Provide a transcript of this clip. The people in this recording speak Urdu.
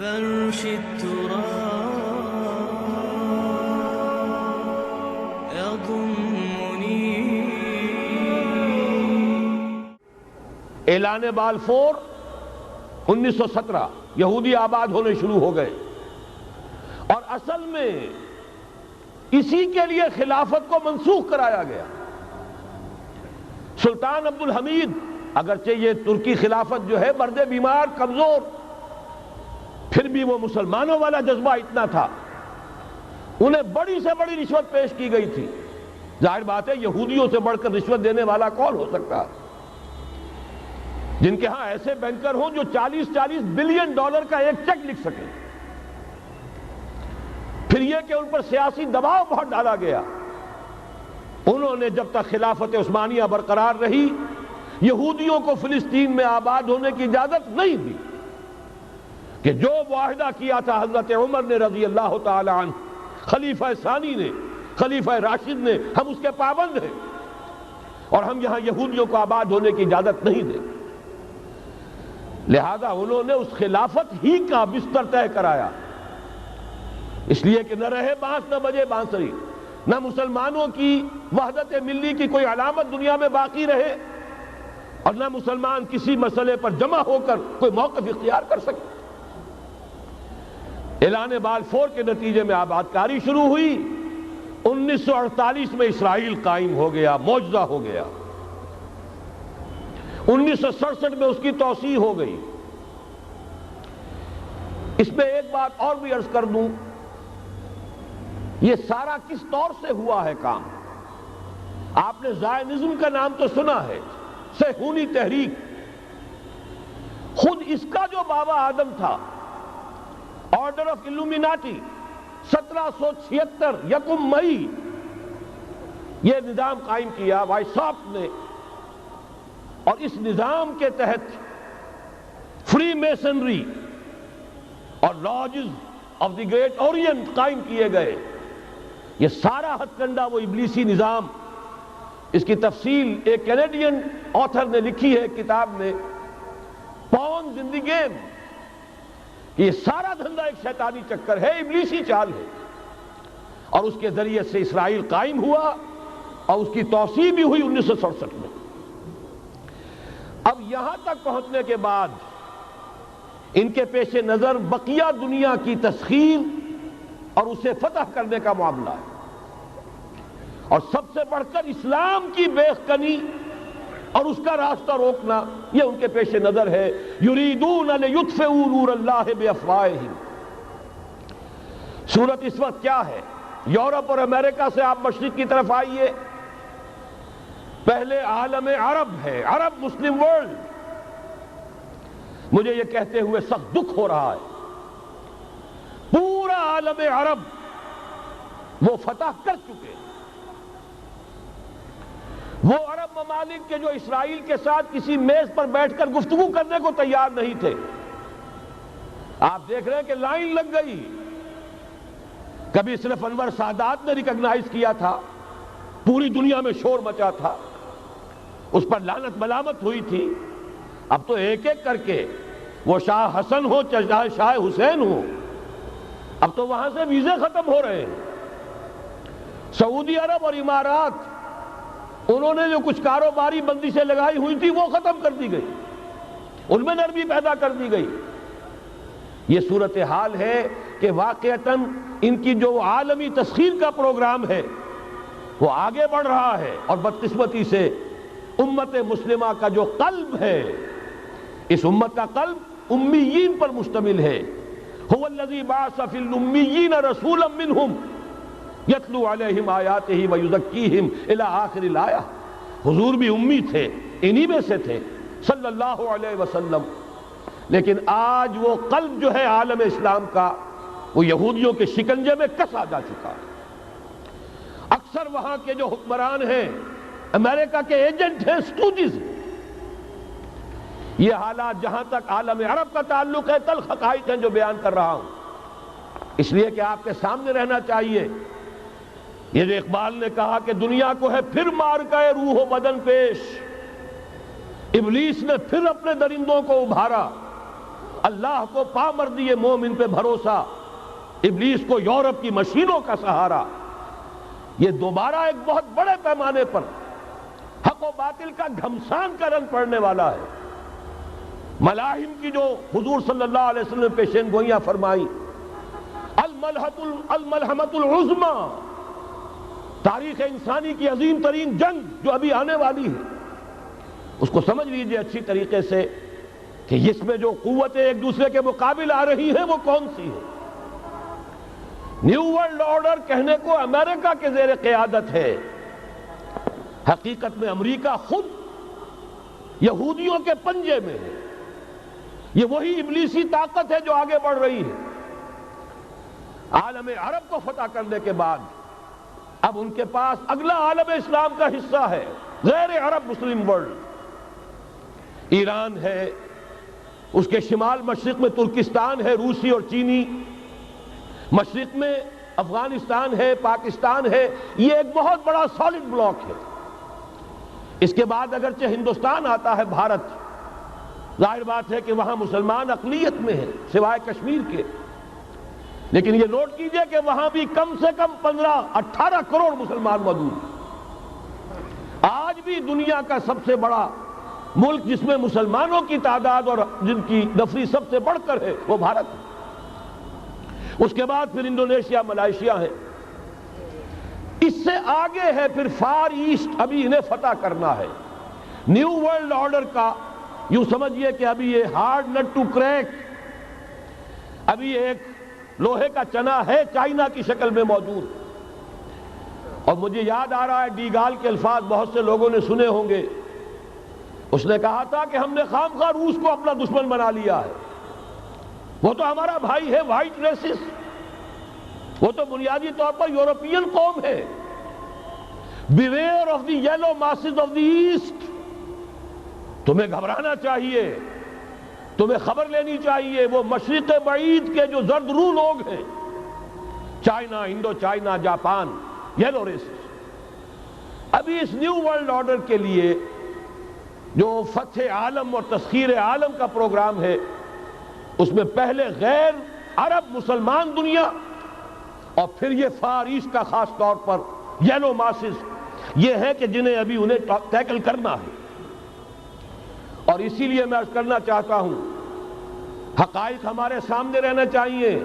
فرش التراب يضمني. اعلان بالفور 1917 یہودی آباد ہونے شروع ہو گئے، اور اصل میں اسی کے لیے خلافت کو منسوخ کرایا گیا. سلطان عبد الحمید، اگرچہ یہ ترکی خلافت جو ہے مرد بیمار کمزور، پھر بھی وہ مسلمانوں والا جذبہ اتنا تھا، انہیں بڑی سے بڑی رشوت پیش کی گئی تھی. ظاہر بات ہے یہودیوں سے بڑھ کر رشوت دینے والا کون ہو سکتا، جن کے ہاں ایسے بینکر ہوں جو 40 بلین ڈالر کا ایک چیک لکھ سکیں. پھر یہ کہ ان پر سیاسی دباؤ بہت ڈالا گیا. انہوں نے جب تک خلافت عثمانیہ برقرار رہی یہودیوں کو فلسطین میں آباد ہونے کی اجازت نہیں دی، کہ جو معاہدہ کیا تھا حضرت عمر نے رضی اللہ تعالی عنہ، خلیفہ ثانی نے، خلیفہ راشد نے، ہم اس کے پابند ہیں اور ہم یہاں یہودیوں کو آباد ہونے کی اجازت نہیں دیں. لہذا انہوں نے اس خلافت ہی کا بستر طے کرایا، اس لیے کہ نہ رہے بانس نہ بجے بانسری، نہ مسلمانوں کی وحدت ملی کی کوئی علامت دنیا میں باقی رہے، اور نہ مسلمان کسی مسئلے پر جمع ہو کر کوئی موقف اختیار کر سکے. اعلان بالفور کے نتیجے میں آباد کاری شروع ہوئی. 1948 میں اسرائیل قائم ہو گیا، معجزہ ہو گیا. 1967 میں اس کی توسیع ہو گئی. اس میں ایک بات اور بھی عرض کر دوں، یہ سارا کس طور سے ہوا ہے کام؟ آپ نے زائنزم کا نام تو سنا ہے، صہیونی تحریک. خود اس کا جو بابا آدم تھا، آرڈر آف الومیناٹی، 1776 یکم مئی یہ نظام قائم کیا وائساپ نے، اور اس نظام کے تحت فری میسنری اور lodges of the great Orient قائم کیے گئے. یہ سارا ہتھ کنڈا وہ ابلیسی نظام، اس کی تفصیل ایک کینیڈین آتھر نے لکھی ہے کتاب میں، پاونز ان دی گیم، کہ یہ سارا دھندا ایک شیطانی چکر ہے، ابلیسی چال ہے. اور اس کے ذریعے سے اسرائیل قائم ہوا اور اس کی توسیع بھی ہوئی 1967 میں. اب یہاں تک پہنچنے کے بعد ان کے پیش نظر بقیہ دنیا کی تسخیر اور اسے فتح کرنے کا معاملہ ہے، اور سب سے بڑھ کر اسلام کی بیخکنی اور اس کا راستہ روکنا یہ ان کے پیش نظر ہے. یریدون لیطفئوا نور اللہ بافواہہم. صورت اس وقت کیا ہے؟ یورپ اور امریکہ سے آپ مشرق کی طرف آئیے، پہلے عالم عرب ہے، عرب مسلم ورلڈ. مجھے یہ کہتے ہوئے سخت دکھ ہو رہا ہے، پورا عالم عرب وہ فتح کر چکے. وہ عرب ممالک کے جو اسرائیل کے ساتھ کسی میز پر بیٹھ کر گفتگو کرنے کو تیار نہیں تھے، آپ دیکھ رہے ہیں کہ لائن لگ گئی. کبھی صرف انور سادات نے ریکگنائز کیا تھا، پوری دنیا میں شور مچا تھا، اس پر لعنت ملامت ہوئی تھی. اب تو ایک ایک کر کے، وہ شاہ حسن ہو چاہے شاہ حسین ہو، اب تو وہاں سے ویزے ختم ہو رہے ہیں. سعودی عرب اور امارات، انہوں نے جو کچھ کاروباری بندشیں لگائی ہوئی تھی وہ ختم کر دی گئی، ان میں نرمی پیدا کر دی گئی. یہ صورتحال ہے کہ واقعتاً ان کی جو عالمی تسخیر کا پروگرام ہے وہ آگے بڑھ رہا ہے، اور بدقسمتی سے امت مسلمہ کا جو قلب ہے، اس امت کا قلب امیین پر مشتمل ہے. هو الذی بعث فی الامیین رسولا منہم یتلو علیہم آیاتہ ویزکیہم الی آخر الآیہ. حضور بھی امی تھے، انہی میں سے تھے صلی اللہ علیہ وسلم. لیکن آج وہ قلب جو ہے عالم اسلام کا، وہ یہودیوں کے شکنجے میں کسا جا چکا. اکثر وہاں کے جو حکمران ہیں امریکہ کے ایجنٹ ہیں، سٹوجز. یہ حالات جہاں تک عالم عرب کا تعلق ہے تلخ حقائق ہیں جو بیان کر رہا ہوں، اس لیے کہ آپ کے سامنے رہنا چاہیے. یہ جو اقبال نے کہا کہ دنیا کو ہے پھر مار گئے روح و بدن پیش، ابلیس نے پھر اپنے درندوں کو ابھارا اللہ کو پامردی مومن پہ بھروسہ، ابلیس کو یورپ کی مشینوں کا سہارا، یہ دوبارہ ایک بہت بڑے پیمانے پر حق و باطل کا گھمسان کا رنگ پڑنے والا ہے۔ ملاحم کی جو حضور صلی اللہ علیہ وسلم نے پیشین گوئیاں فرمائی، الملحمۃ العظمیٰ، تاریخ انسانی کی عظیم ترین جنگ جو ابھی آنے والی ہے، اس کو سمجھ لیجئے اچھی طریقے سے کہ اس میں جو قوتیں ایک دوسرے کے مقابل آ رہی ہیں وہ کون سی ہیں۔ نیو ورلڈ آرڈر کہنے کو امریکہ کے زیر قیادت ہے، حقیقت میں امریکہ خود یہودیوں کے پنجے میں ہے۔ یہ وہی ابلیسی طاقت ہے جو آگے بڑھ رہی ہے۔ عالم عرب کو فتح کرنے کے بعد اب ان کے پاس اگلا عالم اسلام کا حصہ ہے، غیر عرب مسلم ورلڈ۔ ایران ہے، اس کے شمال مشرق میں ترکستان ہے، روسی اور چینی، مشرق میں افغانستان ہے، پاکستان ہے، یہ ایک بہت بڑا سالڈ بلاک ہے۔ اس کے بعد اگرچہ ہندوستان آتا ہے، بھارت، ظاہر بات ہے کہ وہاں مسلمان اقلیت میں ہیں سوائے کشمیر کے، لیکن یہ نوٹ کیجئے کہ وہاں بھی کم سے کم 15-18 کروڑ مسلمان موجود ہیں۔ آج بھی دنیا کا سب سے بڑا ملک جس میں مسلمانوں کی تعداد اور جن کی نفری سب سے بڑھ کر ہے وہ بھارت ہے۔ اس کے بعد پھر انڈونیشیا، ملائیشیا ہے، اس سے آگے ہے پھر فار ایسٹ، ابھی انہیں فتح کرنا ہے۔ نیو ورلڈ آرڈر کا یوں سمجھئے کہ ابھی یہ ہارڈ نٹ ٹو کریک، ابھی ایک لوہے کا چنا ہے چائنا کی شکل میں موجود۔ اور مجھے یاد آ رہا ہے ڈی گال کے الفاظ بہت سے لوگوں نے سنے ہوں گے، اس نے کہا تھا کہ ہم نے خام خواہ روس کو اپنا دشمن بنا لیا ہے، وہ تو ہمارا بھائی ہے، وائٹ ریسس، وہ تو بنیادی طور پر یورپین قوم ہے۔ Beware of the yellow masses of the East, تمہیں گھبرانا چاہیے، تمہیں خبر لینی چاہیے، وہ مشرق بعید کے جو زرد رو لوگ ہیں، China, Indo China, Japan, yellow races. ابھی اس نیو ورلڈ آرڈر کے لیے جو فتح عالم اور تسخیر عالم کا پروگرام ہے، اس میں پہلے غیر عرب مسلمان دنیا اور پھر یہ فار ایسٹ کا خاص طور پر یلو ماسز، یہ ہے کہ جنہیں ابھی انہیں ٹیکل کرنا ہے۔ اور اسی لیے میں عرض کرنا چاہتا ہوں، حقائق ہمارے سامنے رہنا چاہیے۔